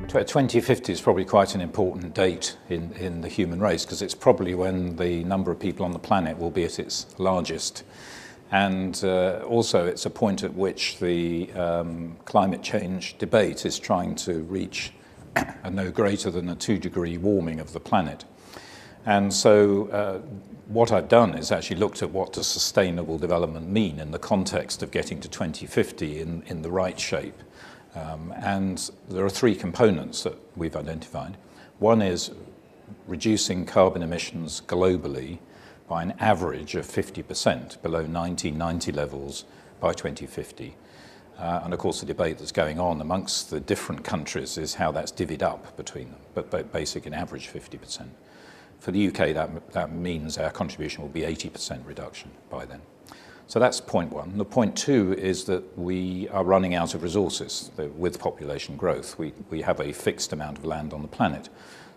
2050 is probably quite an important date in the human race, because it's probably when the number of people on the planet will be at its largest. And also it's a point at which the climate change debate is trying to reach a no greater than a 2-degree warming of the planet. And so what I've done is actually looked at what does sustainable development mean in the context of getting to 2050 in the right shape. And there are 3 components that we've identified. One is reducing carbon emissions globally by an average of 50% below 1990 levels by 2050. And of course the debate that's going on amongst the different countries is how that's divvied up between them, but basically an average 50%. For the UK, that means our contribution will be 80% reduction by then. So that's point one. The point two is that we are running out of resources with population growth. We have a fixed amount of land on the planet.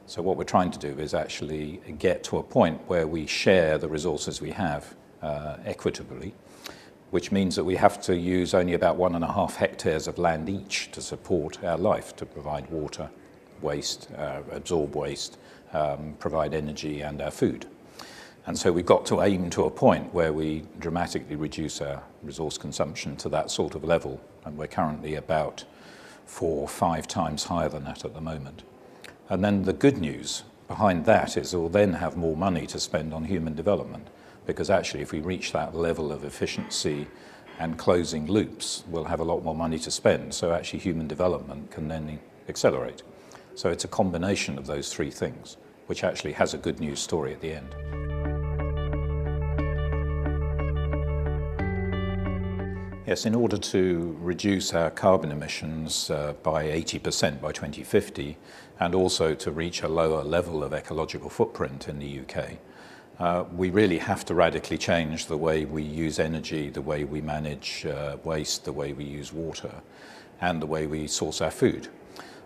So what we're trying to do is actually get to a point where we share the resources we have equitably, which means that we have to use only about 1.5 hectares of land each to support our life, to provide water, waste, absorb waste, provide energy and our food. And so we've got to aim to a point where we dramatically reduce our resource consumption to that sort of level, and we're currently about 4 or 5 times higher than that at the moment. And then the good news behind that is we'll then have more money to spend on human development, because actually if we reach that level of efficiency and closing loops, we'll have a lot more money to spend, so actually human development can then accelerate. So it's a combination of those 3 things, which actually has a good news story at the end. Yes, in order to reduce our carbon emissions by 80% by 2050, and also to reach a lower level of ecological footprint in the UK, we really have to radically change the way we use energy, the way we manage waste, the way we use water, and the way we source our food.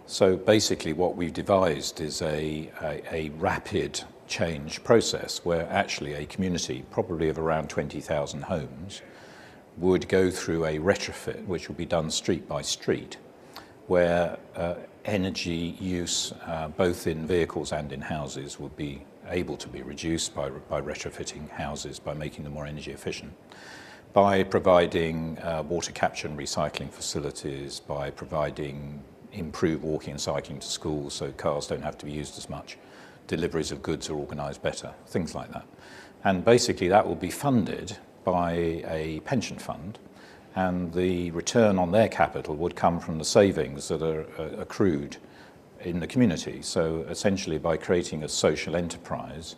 So basically what we've devised is a rapid change process where actually a community, probably of around 20,000 homes, would go through a retrofit, which will be done street by street, where energy use, both in vehicles and in houses, would be able to be reduced by retrofitting houses, by making them more energy efficient, by providing water capture and recycling facilities, by providing improved walking and cycling to schools so cars don't have to be used as much, deliveries of goods are organised better, things like that. And basically that will be funded by a pension fund, and the return on their capital would come from the savings that are accrued in the community. So essentially by creating a social enterprise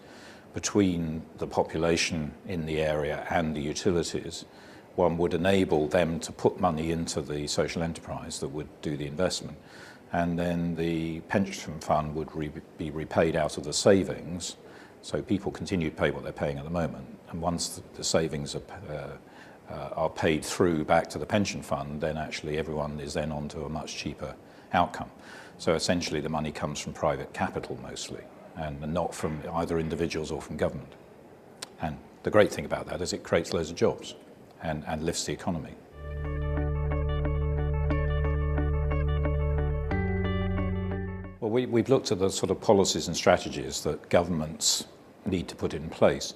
between the population in the area and the utilities, one would enable them to put money into the social enterprise that would do the investment, and then the pension fund would be repaid out of the savings, so people continue to pay what they're paying at the moment, and once the savings are paid through back to the pension fund, then actually everyone is then onto a much cheaper outcome. So essentially the money comes from private capital mostly, and not from either individuals or from government. And the great thing about that is it creates loads of jobs and lifts the economy. Well, we've looked at the sort of policies and strategies that governments need to put in place,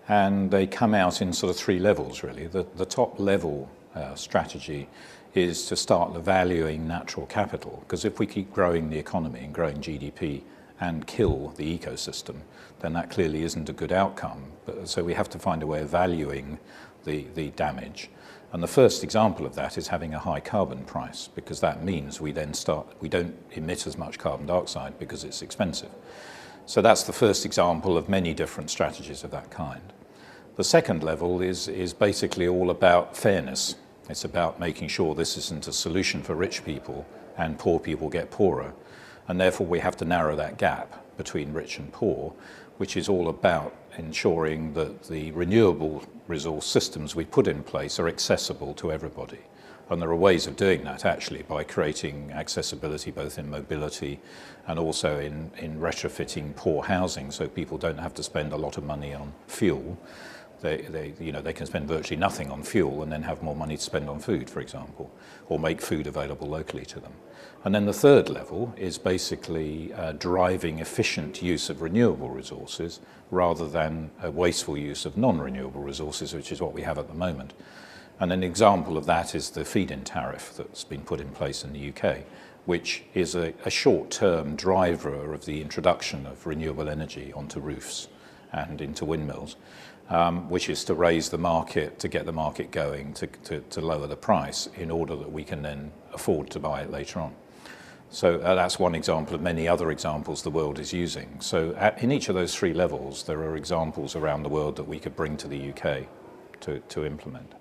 and they come out in sort of 3 levels really. The top level strategy is to start valuing natural capital, because if we keep growing the economy and growing GDP and kill the ecosystem, then that clearly isn't a good outcome. So we have to find a way of valuing the damage. And the first example of that is having a high carbon price, because that means we don't emit as much carbon dioxide because it's expensive. So that's the first example of many different strategies of that kind. The second level is basically all about fairness. It's about making sure this isn't a solution for rich people and poor people get poorer. And therefore we have to narrow that gap between rich and poor, which is all about ensuring that the renewable resource systems we put in place are accessible to everybody. And there are ways of doing that actually by creating accessibility both in mobility and also in retrofitting poor housing, so people don't have to spend a lot of money on fuel, they can spend virtually nothing on fuel and then have more money to spend on food, for example, or make food available locally to them. And then the third level is basically driving efficient use of renewable resources rather than a wasteful use of non-renewable resources, which is what we have at the moment. And an example of that is the feed-in tariff that's been put in place in the UK, which is a short-term driver of the introduction of renewable energy onto roofs and into windmills, which is to raise the market, to get the market going, to lower the price in order that we can then afford to buy it later on. So that's one example of many other examples the world is using. So in each of those three levels, there are examples around the world that we could bring to the UK to implement.